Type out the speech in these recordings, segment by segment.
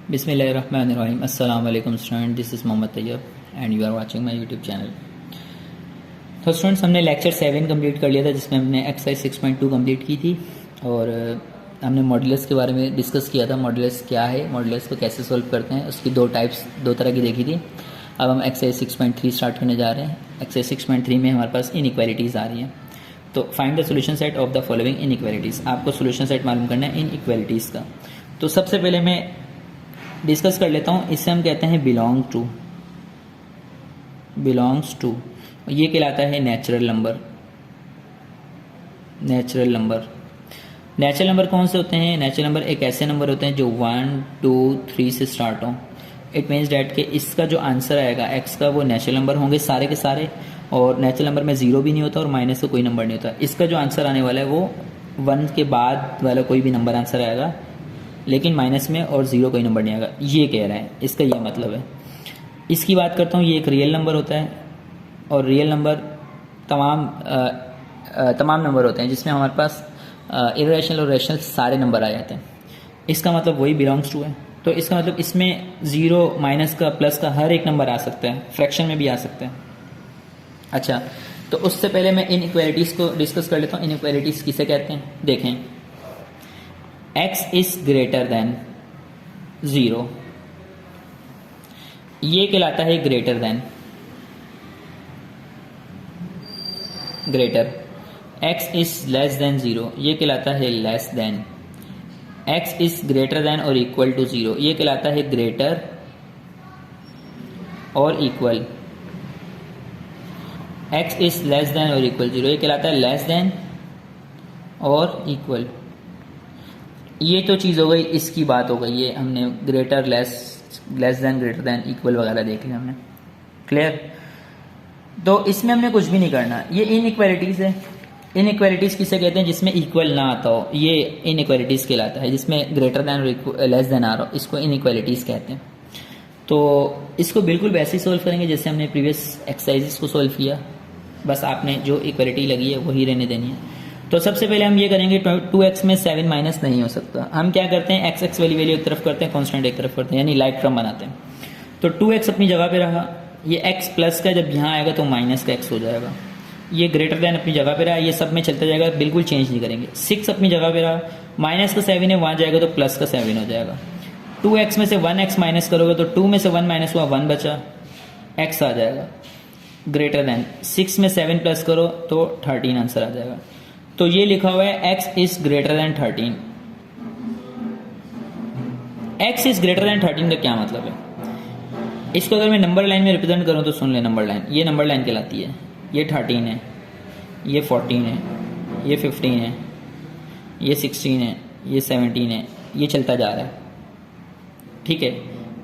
बिस्मिल्लाहिर्रहमानिर्रहीम। अस्सलाम वालेकुम student, this is Mohammad Tayyab and you are watching my YouTube channel. तो स्टूडेंट्स, हमने लेक्चर 7 कंप्लीट कर लिया था जिसमें हमने एक्सरसाइज 6.2 कंप्लीट की थी और हमने मॉड्यूलस के बारे में डिस्कस किया था। मॉड्यूलस क्या है, मॉड्यूलस को कैसे सोल्व करते हैं, उसकी दो तरह की देखी थी। अब हम एक्सरसाइज 6.3 स्टार्ट करने जा रहे हैं। एक्सरसाइज 6.3 में हमारे पास इनइक्वालिटीज़ आ रही हैं। तो find the solution set of the following inequalities. आपको सोल्यूशन सेट मालूम करना है इनइक्वालिटीज़ का। तो सबसे पहले मैं डिस्कस कर लेता हूँ। इससे हम कहते हैं बिलोंग्स टू। ये कहलाता है नेचुरल नंबर। नेचुरल नंबर कौन से होते हैं? नेचुरल नंबर एक ऐसे नंबर होते हैं जो 1, 2, 3 से स्टार्ट हों। इट मीन्स डैट कि इसका जो आंसर आएगा एक्स का, वो नेचुरल नंबर होंगे सारे के सारे। और नेचुरल नंबर में जीरो भी नहीं होता और माइनस का कोई नंबर नहीं होता। इसका जो आंसर आने वाला है वो 1 के बाद वाला कोई भी नंबर आंसर आएगा, लेकिन माइनस में, और जीरो कोई नंबर नहीं आएगा। ये कह रहा है, इसका ये मतलब है। इसकी बात करता हूँ, ये एक रियल नंबर होता है और रियल नंबर तमाम नंबर होते हैं जिसमें हमारे पास इरेशनल और रेशनल सारे नंबर आ जाते हैं। इसका मतलब वही बिलोंग्स टू है। तो इसका मतलब इसमें जीरो, माइनस का, प्लस का हर एक नंबर आ सकता है, फ्रैक्शन में भी आ सकते हैं। अच्छा, तो उससे पहले मैं इनइक्वालिटीज़ को डिस्कस कर लेता हूँ। इनइक्वालिटीज़ किसे कहते हैं? देखें, x इज ग्रेटर देन 0, ये कहलाता है greater than. x is less than 0, ये कहलाता है less than. x is greater than और इक्वल टू 0, ये कहलाता है ग्रेटर और equal. x is less than और इक्वल 0, ये कहलाता है लेस देन और इक्वल। ये तो चीज़ हो गई, इसकी बात हो गई। ये हमने greater, less than, greater than, equal वगैरह देख लिया हमने। क्लियर? तो इसमें हमने कुछ भी नहीं करना। ये इनइक्वालिटीज़ है। इनइक्वालिटीज़ किसे कहते हैं? जिसमें इक्वल ना आता हो, ये इनइक्वालिटीज़ कहलाता है। जिसमें ग्रेटर देन और लेस देन आ रहा हो, इसको इनइक्वालिटीज़ कहते हैं। तो इसको बिल्कुल वैसे ही सोल्व करेंगे जैसे हमने प्रीवियस एक्सरसाइजेस को सोल्व किया। बस आपने जो इक्वालिटी लगी है वही रहने देनी है। तो सबसे पहले हम ये करेंगे, 2x में 7 माइनस नहीं हो सकता। हम क्या करते हैं, x वाली वैल्यू एक तरफ करते हैं, कांस्टेंट एक तरफ करते हैं, यानी लाइक टर्म बनाते हैं। तो 2x अपनी जगह पे रहा। ये x प्लस का जब यहाँ आएगा तो माइनस का x हो जाएगा। ये ग्रेटर देन अपनी जगह पे रहा, ये सब में चलता जाएगा, बिल्कुल चेंज नहीं करेंगे। 6 अपनी जगह पे रहा, माइनस का 7 है, वहाँ जाएगा तो प्लस का 7 हो जाएगा। 2x में से 1x माइनस करोगे तो 2 में से 1 माइनस हुआ, 1 बचा, x आ जाएगा ग्रेटर देन। 6 में 7 प्लस करो तो 13 आंसर आ जाएगा। तो ये लिखा हुआ है x is greater than 13। x is greater than 13 का क्या मतलब है? इसको अगर मैं नंबर लाइन में रिप्रेजेंट करूं तो सुन ले, नंबर लाइन, ये नंबर लाइन कहलाती है। ये 13 है, ये 14 है, ये 15 है, ये 16 है, ये 17 है, ये चलता जा रहा है। ठीक है,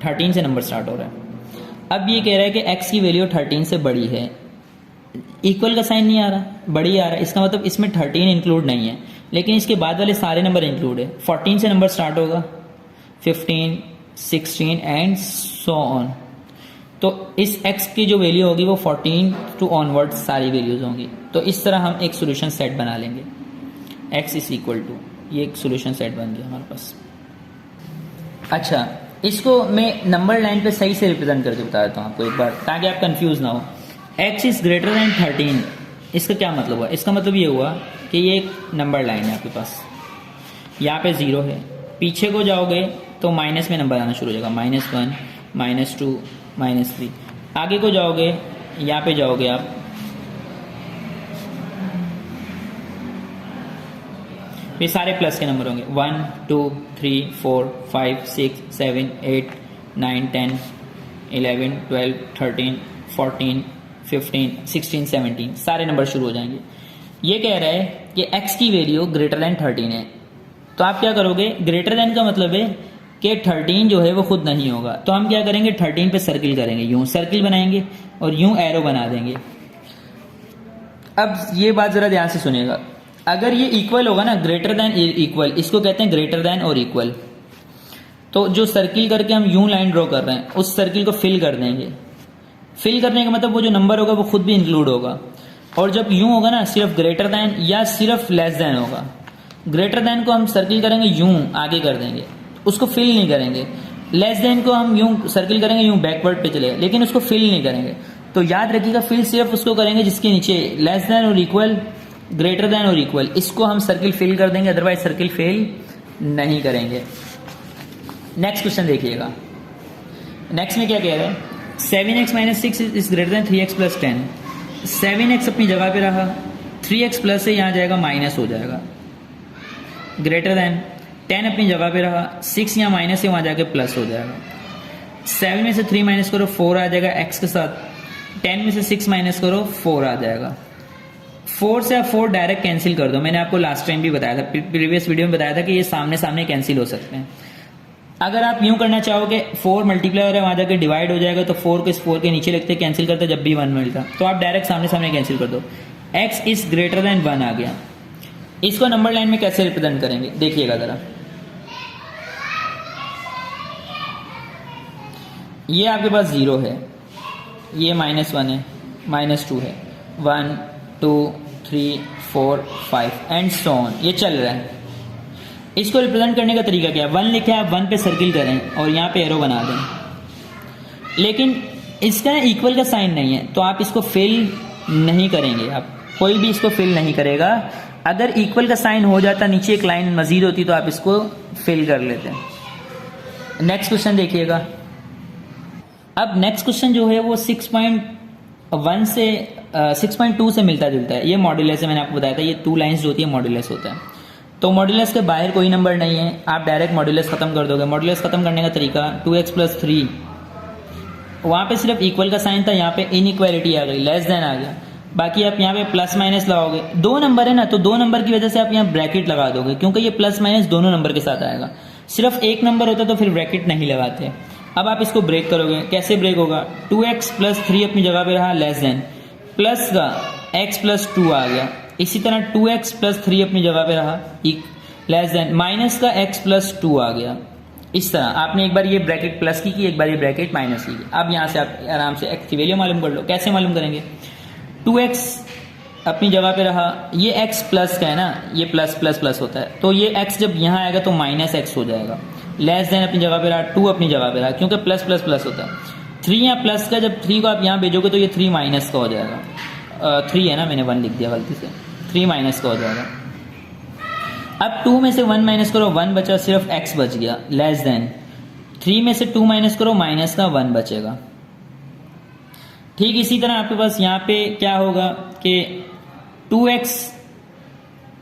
13 से नंबर स्टार्ट हो रहा है। अब ये कह रहा है कि x की वैल्यू 13 से बड़ी है। इक्वल का साइन नहीं आ रहा, बड़ी आ रहा है। इसका मतलब इसमें 13 इंक्लूड नहीं है, लेकिन इसके बाद वाले सारे नंबर इंक्लूड है। 14 से नंबर स्टार्ट होगा, 15, 16 एंड सो ऑन। तो इस x की जो वैल्यू होगी वो 14 टू ऑनवर्ड सारी वैल्यूज होंगी। तो इस तरह हम एक सोल्यूशन सेट बना लेंगे। x इज इक्वल टू, ये एक सोल्यूशन सेट बन गया हमारे पास। अच्छा, इसको मैं नंबर लाइन पे सही से रिप्रेजेंट करके बता देता हूँ आपको एक बार, ताकि आप कंफ्यूज ना हो। x इज ग्रेटर देन 13, इसका क्या मतलब हुआ? इसका मतलब ये हुआ कि ये एक नंबर लाइन है आपके पास, यहाँ पे 0 है। पीछे को जाओगे तो माइनस में नंबर आना शुरू हो जाएगा, -1, -2, -3। आगे को जाओगे, यहाँ पे जाओगे आप, ये सारे प्लस के नंबर होंगे, 1, 2, 3, 4, 5, 6, 7, 8, 9, 10, 11, 12, 13, 14, 15, 16, 17 सारे नंबर शुरू हो जाएंगे। ये कह रहा है कि x की वैल्यू ग्रेटर देन 13 है। तो आप क्या करोगे? ग्रेटर देन का मतलब है कि 13 जो है वो खुद नहीं होगा। तो हम क्या करेंगे, 13 पे सर्किल करेंगे, यूं सर्किल बनाएंगे और यूं एरो बना देंगे। अब ये बात जरा ध्यान से सुनिएगा, अगर ये इक्वल होगा ना, ग्रेटर देन इक्वल, इसको कहते हैं ग्रेटर देन और इक्वल। तो जो सर्किल करके हम यूं लाइन ड्रॉ कर रहे हैं, उस सर्किल को फिल कर देंगे। फिल करने का मतलब वो जो नंबर होगा वो खुद भी इंक्लूड होगा। और जब यूं होगा ना, सिर्फ ग्रेटर देन या सिर्फ लेस देन होगा। ग्रेटर देन को हम सर्किल करेंगे, यूं आगे कर देंगे, उसको फिल नहीं करेंगे। लेस देन को हम यूं सर्किल करेंगे, यूं बैकवर्ड पे चलेगा, लेकिन उसको फिल नहीं करेंगे। तो याद रखिएगा फिल सिर्फ उसको करेंगे जिसके नीचे लेस देन और इक्वल, ग्रेटर देन और इक्वल, इसको हम सर्किल फिल कर देंगे, अदरवाइज सर्किल फिल नहीं करेंगे। नेक्स्ट क्वेश्चन देखिएगा। नेक्स्ट में क्या कह रहा है, 7x minus 6 is greater than 3x plus 10। 7x अपनी जगह पे रहा, 3x प्लस से यहाँ जाएगा माइनस हो जाएगा, ग्रेटर देन 10 अपनी जगह पे रहा, 6 यहाँ माइनस से वहाँ जाके प्लस हो जाएगा। 7 में से 3 माइनस करो 4 आ जाएगा x के साथ, 10 में से 6 माइनस करो 4 आ जाएगा। 4 से आप 4 डायरेक्ट कैंसिल कर दो, मैंने आपको लास्ट टाइम भी बताया था, प्रीवियस वीडियो में बताया था कि ये सामने सामने कैंसिल हो सकते हैं। अगर आप यूं करना चाहोगे 4 मल्टीप्लाई हो रहा है वहां जाके डिवाइड हो जाएगा, तो 4 को इस 4 के नीचे लिखते कैंसिल करते जब भी 1 मिलता, तो आप डायरेक्ट सामने सामने कैंसिल कर दो। x इज ग्रेटर देन 1 आ गया। इसको नंबर लाइन में कैसे रिप्रेजेंट करेंगे देखिएगा जरा। ये आपके पास 0 है, ये -1 है, -2 है, 1 2 3 4 5 एंड सो ऑन, ये चल रहा है। इसको रिप्रेजेंट करने का तरीका क्या है, 1 लिखे आप 1 पे सर्किल करें और यहाँ पे एरो बना दें, लेकिन इसका इक्वल का साइन नहीं है तो आप इसको फिल नहीं करेंगे, आप कोई भी इसको फिल नहीं करेगा। अगर इक्वल का साइन हो जाता, नीचे एक लाइन मजीद होती, तो आप इसको फिल कर लेते हैं। नेक्स्ट क्वेश्चन देखिएगा। अब नेक्स्ट क्वेश्चन जो है वो 6.1 से 6.2 से मिलता जुलता है। ये मॉड्यूलस है, मैंने आपको बताया था, ये 2 लाइन्स जो होती है मॉड्यूलस होता है। तो मॉड्यूलस के बाहर कोई नंबर नहीं है, आप डायरेक्ट मॉड्यूलस खत्म कर दोगे। मॉड्यूलस खत्म करने का तरीका 2x प्लस 3, वहाँ पे सिर्फ इक्वल का साइन था, यहाँ पे इनइक्वालिटी आ गई, लेस देन आ गया। बाकी आप यहाँ पे प्लस माइनस लगाओगे, 2 नंबर है ना, तो 2 नंबर की वजह से आप यहाँ ब्रैकेट लगा दोगे, क्योंकि ये प्लस माइनस दोनों नंबर के साथ आएगा। सिर्फ एक नंबर होता तो फिर ब्रैकेट नहीं लगाते। अब आप इसको ब्रेक करोगे, कैसे ब्रेक होगा, 2x प्लस 3 अपनी जगह पे रहा, लेस देन, प्लस का x प्लस 2 आ गया। इसी तरह 2x प्लस 3 अपनी जगह पे रहा, लेस देन, माइनस का x प्लस 2 आ गया। इस तरह आपने एक बार ये ब्रैकेट प्लस की, एक बार ये ब्रैकेट माइनस की। अब यहाँ से आप आराम से x की वैल्यू मालूम कर लो। कैसे मालूम करेंगे, 2x अपनी जगह पे रहा, ये x प्लस का है ना, ये प्लस प्लस प्लस होता है, तो ये x जब यहाँ आएगा तो माइनस x हो जाएगा। लेस देन अपनी जगह पे रहा, 2 अपनी जगह पे रहा, क्योंकि प्लस प्लस प्लस होता है। 3 या प्लस का, जब 3 को आप यहाँ भेजोगे तो ये 3 माइनस का हो जाएगा। 3 है ना, मैंने 1 लिख दिया गलती से, 3 माइनस का हो जाएगा। अब 2 में से 1 माइनस करो, 1 बचा, सिर्फ x बच गया, लेस देन 3 में से 2 माइनस करो, माइनस का 1 बचेगा। ठीक इसी तरह आपके पास यहाँ पे क्या होगा कि 2x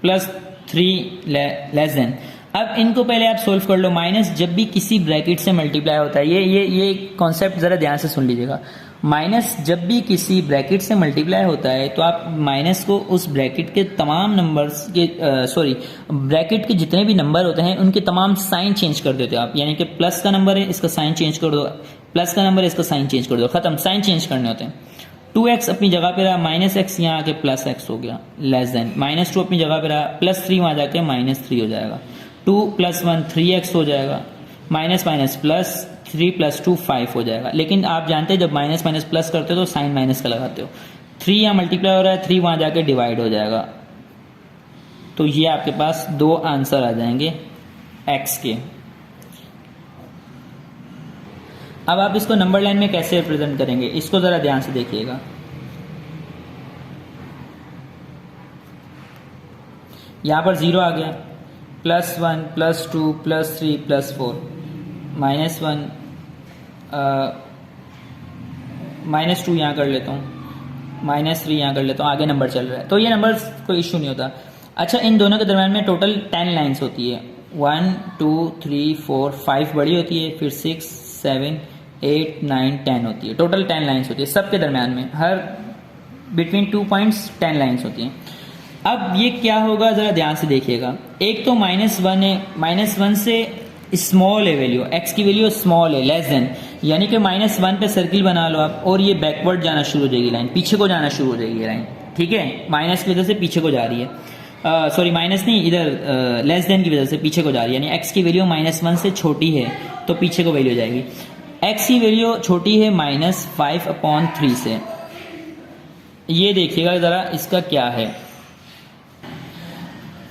प्लस 3 लेस देन। अब इनको पहले आप सोल्व कर लो। माइनस जब भी किसी ब्रैकेट से मल्टीप्लाई होता है, ये कॉन्सेप्ट जरा ध्यान से सुन लीजिएगा। माइनस जब भी किसी ब्रैकेट से मल्टीप्लाई होता है तो आप माइनस को उस ब्रैकेट के तमाम नंबर्स के ब्रैकेट के जितने भी नंबर होते हैं उनके तमाम साइन चेंज कर देते हो आप। यानी कि प्लस का नंबर है, इसका साइन चेंज कर दो, प्लस का नंबर है, इसका साइन चेंज कर दो, खत्म, साइन चेंज करने होते हैं। 2x अपनी जगह पे रहा, माइनस एक्स यहाँ आके प्लस एक्स हो गया, लेस देन, -2 अपनी जगह पे रहा, प्लस 3 वहाँ जाके -3 हो जाएगा, 2 + 1 3x हो जाएगा, माइनस माइनस प्लस, 3 + 2 5 हो जाएगा। लेकिन आप जानते हैं जब माइनस माइनस प्लस करते हो तो साइन माइनस का लगाते हो। 3 यहाँ मल्टीप्लाई हो रहा है, 3 वहाँ जाके डिवाइड हो जाएगा। तो ये आपके पास 2 आंसर आ जाएंगे x के। अब आप इसको नंबर लाइन में कैसे रिप्रेजेंट करेंगे, इसको जरा ध्यान से देखिएगा। यहां पर 0 आ गया, +1 +2 +3 +4, -1 -2 यहाँ कर लेता हूँ, -3 यहाँ कर लेता हूँ, आगे नंबर चल रहा है तो ये नंबर कोई इशू नहीं होता। अच्छा, इन दोनों के दरम्यान में टोटल 10 लाइन्स होती है, 1 2 3 4 5 बड़ी होती है, फिर 6 7 8 9 10 होती है। टोटल 10 लाइन्स होती है सबके दरम्यान में, हर बिटवीन 2 पॉइंट्स 10 लाइन्स होती हैं। अब ये क्या होगा जरा ध्यान से देखिएगा। एक तो -1 है, -1 से स्मॉल है वैल्यू, x की वैल्यू स्मॉल है, लेस देन, यानी कि -1 पे सर्किल बना लो आप और ये बैकवर्ड जाना शुरू हो जाएगी, लाइन पीछे को जाना शुरू हो जाएगी लाइन, ठीक है, माइनस की वजह से पीछे को जा रही है, सॉरी माइनस नहीं, इधर लेस देन की वजह से पीछे को जा रही है, यानी x की वैल्यू -1 से छोटी है तो पीछे को वैल्यू जाएगी। x की वैल्यू छोटी है -5/3 से। ये देखिएगा ज़रा इसका क्या है।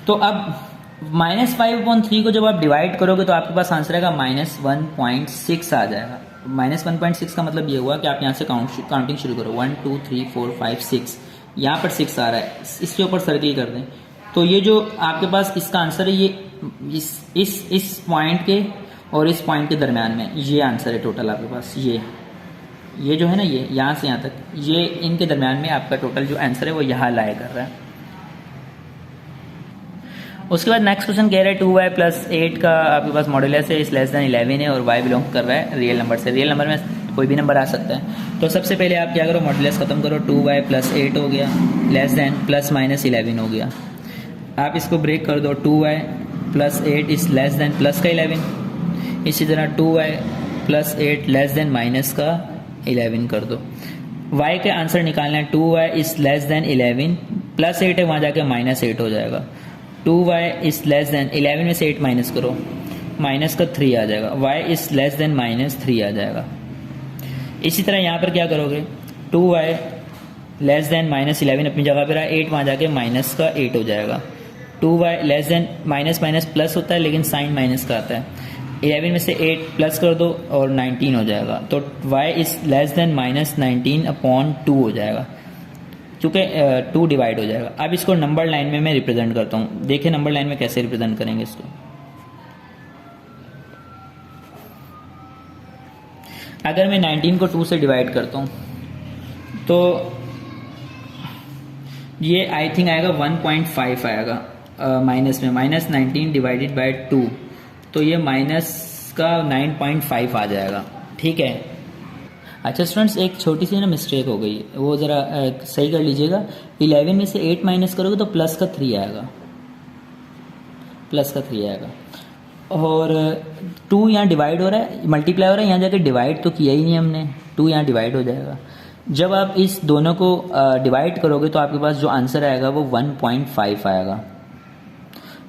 तो अब -5/3 को जब आप डिवाइड करोगे तो आपके पास आंसर आएगा -1.6 आ जाएगा। -1.6 का मतलब ये हुआ कि आप यहाँ से काउंटिंग शुरू करो, 1 2 3 4 5 6, यहाँ पर 6 आ रहा है, इसके ऊपर सर्किल कर दें। तो ये जो आपके पास इसका आंसर है, ये इस पॉइंट के और इस पॉइंट के दरम्यान में ये आंसर है टोटल आपके पास। ये जो है ना, ये यहाँ से यहाँ तक, ये इनके दरम्यान में आपका टोटल जो आंसर है वो यहाँ लाया कर रहा है। उसके बाद नेक्स्ट क्वेश्चन कह रहा है 2y + 8 का आपके पास मॉडुलस है, इस लेस दैन 11 है और y बिलोंग कर रहा है रियल नंबर से। रियल नंबर में कोई भी नंबर आ सकता है। तो सबसे पहले आप क्या करो, मॉडुलस खत्म करो, 2y + 8 हो गया, लेस दैन ±11 हो गया। आप इसको ब्रेक कर दो, 2y + 8 इस लेस दैन प्लस का 11। इसी तरह 2y + 8 लेस दैन माइनस का 11 कर दो। y का आंसर निकालना है, 2y इस लेस दैन 11 + 8 है, वहाँ जाके -8 हो जाएगा। 2y इस लेस दैन 11 में से 8 माइनस करो, माइनस का 3 आ जाएगा। y इस लेस दैन -3 आ जाएगा। इसी तरह यहाँ पर क्या करोगे, 2y लेस दैन -11 अपनी जगह पर है, 8 वहाँ जाके माइनस का 8 हो जाएगा। 2y less than minus plus होता है लेकिन साइन माइनस का आता है, 11 में से 8 प्लस कर दो और 19 हो जाएगा। तो y इस लेस दैन -19/2 हो जाएगा, क्योंकि 2 डिवाइड हो जाएगा। अब इसको नंबर लाइन में मैं रिप्रेजेंट करता हूँ। देखिए नंबर लाइन में कैसे रिप्रेजेंट करेंगे इसको। अगर मैं 19 को 2 से डिवाइड करता हूँ तो ये आई थिंक आएगा 1.5 आएगा, माइनस में -19 डिवाइडेड बाय 2, तो ये माइनस का 9.5 आ जाएगा। ठीक है। अच्छा स्टूडेंट्स, एक छोटी सी ना मिस्टेक हो गई, वो ज़रा सही कर लीजिएगा। 11 में से 8 माइनस करोगे तो प्लस का 3 आएगा, प्लस का 3 आएगा। और 2 यहाँ डिवाइड हो रहा है, मल्टीप्लाई हो रहा है, यहाँ जाके डिवाइड तो किया ही नहीं हमने, 2 यहाँ डिवाइड हो जाएगा। जब आप इस दोनों को डिवाइड करोगे तो आपके पास जो आंसर आएगा वो 1.5 आएगा।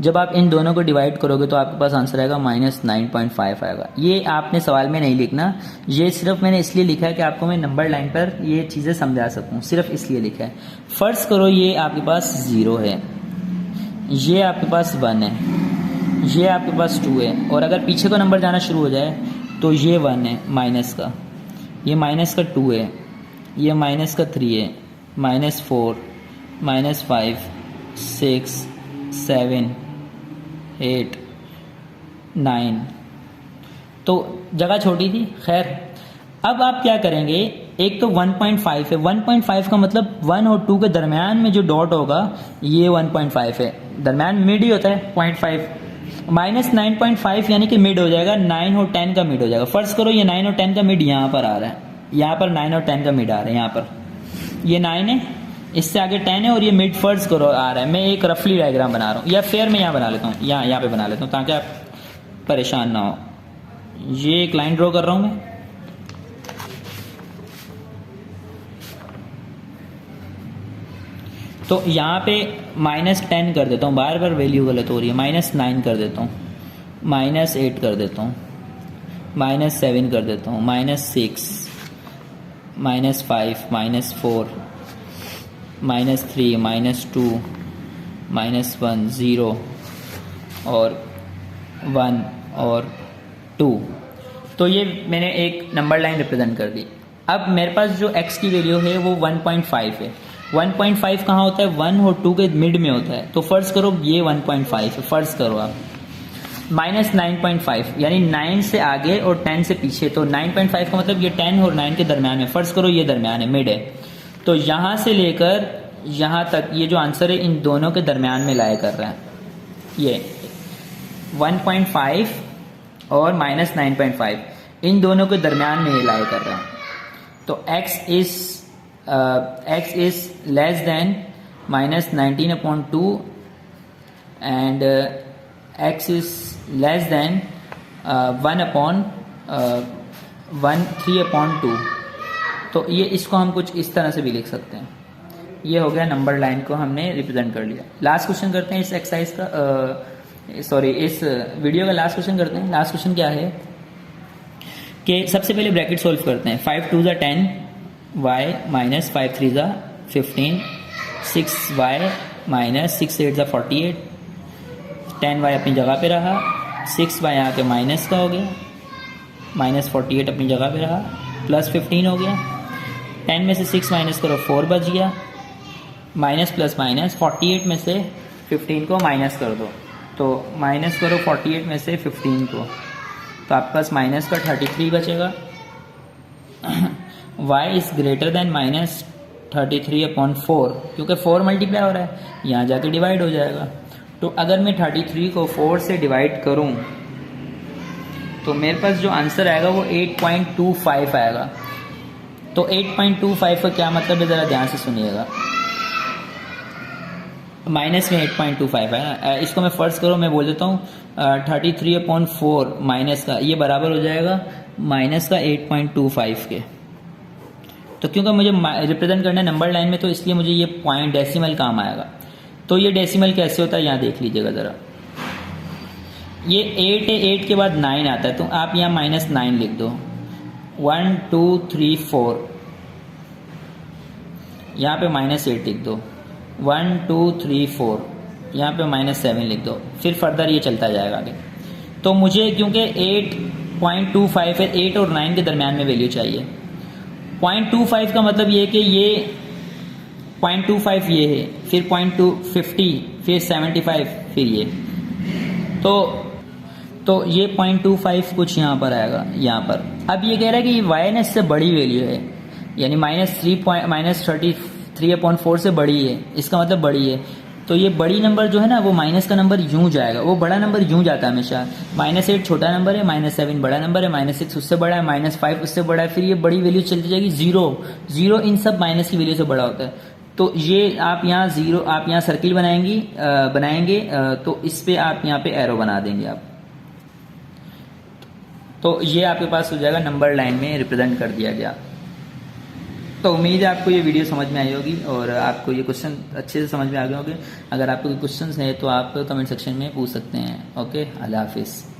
जब आप इन दोनों को डिवाइड करोगे तो आपके पास आंसर आएगा -9.5 आएगा। ये आपने सवाल में नहीं लिखना, ये सिर्फ मैंने इसलिए लिखा है कि आपको मैं नंबर लाइन पर ये चीज़ें समझा सकूं, सिर्फ इसलिए लिखा है। फर्ज करो ये आपके पास 0 है, ये आपके पास 1 है, ये आपके पास 2 है, और अगर पीछे को नंबर जाना शुरू हो जाए तो ये 1 है माइनस का, ये माइनस का 2 है, ये माइनस का 3 है, -4 -5 6 7 8 9, तो जगह छोटी थी। खैर अब आप क्या करेंगे, एक तो 1.5 है, 1.5 का मतलब 1 और 2 के दरमियान में जो डॉट होगा ये 1.5 है, दरमियान मिड ही होता है 0.5, -9.5 यानी कि मिड हो जाएगा, 9 और 10 का मिड हो जाएगा। फर्ज करो ये 9 और 10 का मिड यहाँ पर आ रहा है, यहाँ पर 9 और 10 का मिड आ रहा है, यहाँ पर ये 9 है, इससे आगे 10 है और ये मिड फर्ज करो आ रहा है। मैं एक रफली डायग्राम बना रहा हूँ, या फिर मैं यहाँ बना लेता हूँ, यहाँ पे बना लेता हूँ ताकि आप परेशान ना हो। ये एक लाइन ड्रॉ कर रहा हूँ मैं, तो यहाँ पे -10 कर देता हूँ, बार बार वैल्यू गलत हो रही है, -9 कर देता हूँ, -8 कर देता हूँ, -7 कर देता हूँ, -6 -5 -4 -3 -2 -1 0 और 1 और 2। तो ये मैंने एक नंबर लाइन रिप्रेजेंट कर दी। अब मेरे पास जो x की वैल्यू है वो 1.5 है। 1.5 कहाँ होता है, 1 और 2 के मिड में होता है, तो फर्ज करो ये 1.5 है, फर्ज करो आप -9.5 यानी 9 से आगे और 10 से पीछे, तो 9.5 का मतलब ये 10 और 9 के दरम्यान में, फर्ज करो ये दरम्यान है, मिड है, तो यहाँ से लेकर यहाँ तक ये जो आंसर है इन दोनों के दरम्यान में लाया कर रहा है, ये 1.5 और -9.5 इन दोनों के दरम्यान में ये लाया कर रहा है। तो x is less than -19/2 and x is less than 3/2। तो ये इसको हम कुछ इस तरह से भी लिख सकते हैं। ये हो गया नंबर लाइन को हमने रिप्रेजेंट कर लिया। लास्ट क्वेश्चन करते हैं इस एक्सरसाइज का, इस वीडियो का लास्ट क्वेश्चन करते हैं। लास्ट क्वेश्चन क्या है कि सबसे पहले ब्रैकेट सोल्व करते हैं। 5 2 = 10 y - 5 3 = 15, 6y - 6 8 = 48, 10y अपनी जगह पे रहा, 6y यहाँ के माइनस का हो गया, -48 अपनी जगह पे रहा, +15 हो गया। 10 में से 6 माइनस करो 4 बच गया, माइनस प्लस माइनस 48 में से 15 को माइनस कर दो, तो माइनस करो 48 में से 15 को, तो आपके पास माइनस का 33 बचेगा। y इज़ ग्रेटर देन -33/4, क्योंकि 4 मल्टीप्लाई हो रहा है, यहाँ जाके डिवाइड हो जाएगा। तो अगर मैं 33 को 4 से डिवाइड करूँ तो मेरे पास जो आंसर आएगा वो 8.25 आएगा। तो 8.25 का क्या मतलब है, ज़रा ध्यान से सुनिएगा। माइनस में 8.25 है ना, इसको मैं फर्स्ट करूँ, मैं बोल देता हूँ 33/4 माइनस का, ये बराबर हो जाएगा माइनस का 8.25 के। तो क्योंकि मुझे रिप्रेजेंट करना है नंबर लाइन में, तो इसलिए मुझे ये पॉइंट डेसिमल काम आएगा। तो ये डेसिमल कैसे होता है यहाँ देख लीजिएगा ज़रा। ये 8 है, 8 के बाद 9 आता है, तो आप यहाँ -9 लिख दो। 1 2 3 4, यहाँ पे -8 लिख दो। 1 2 3 4, यहाँ पे -7 लिख दो। फिर फर्दर ये चलता जाएगा आगे। तो मुझे क्योंकि 8.25 है, 8 और 9 के दरमियान में वैल्यू चाहिए। 0.25 का मतलब ये है कि ये 0.25 ये है, फिर 0.250, फिर 75, फिर ये। तो ये 0.25 कुछ यहाँ पर आएगा, यहाँ पर। अब ये कह रहा है कि y ने इससे बड़ी वैल्यू है, यानी -33/4 से बड़ी है, इसका मतलब बड़ी है। तो ये बड़ी नंबर जो है ना, वो माइनस का नंबर यूं जाएगा, वो बड़ा नंबर यूं जाता है हमेशा। -8 छोटा नंबर है, -7 बड़ा नंबर है, -6 उससे बड़ा है, -5 उससे बड़ा है, फिर ये बड़ी वैल्यू चलती जाएगी 0 इन सब माइनस की वैल्यू से बड़ा होता है। तो ये आप यहाँ 0, आप यहाँ सर्किल बनाएंगे तो इस पे आप यहाँ पे एरो बना देंगे आप। तो ये आपके पास हो जाएगा, नंबर लाइन में रिप्रेजेंट कर दिया गया। तो उम्मीद है आपको ये वीडियो समझ में आई होगी और आपको ये क्वेश्चन अच्छे से समझ में आ गए होंगे। अगर आपको कोई क्वेश्चन है तो आप कमेंट सेक्शन में पूछ सकते हैं। ओके, अल्लाह हाफिज़।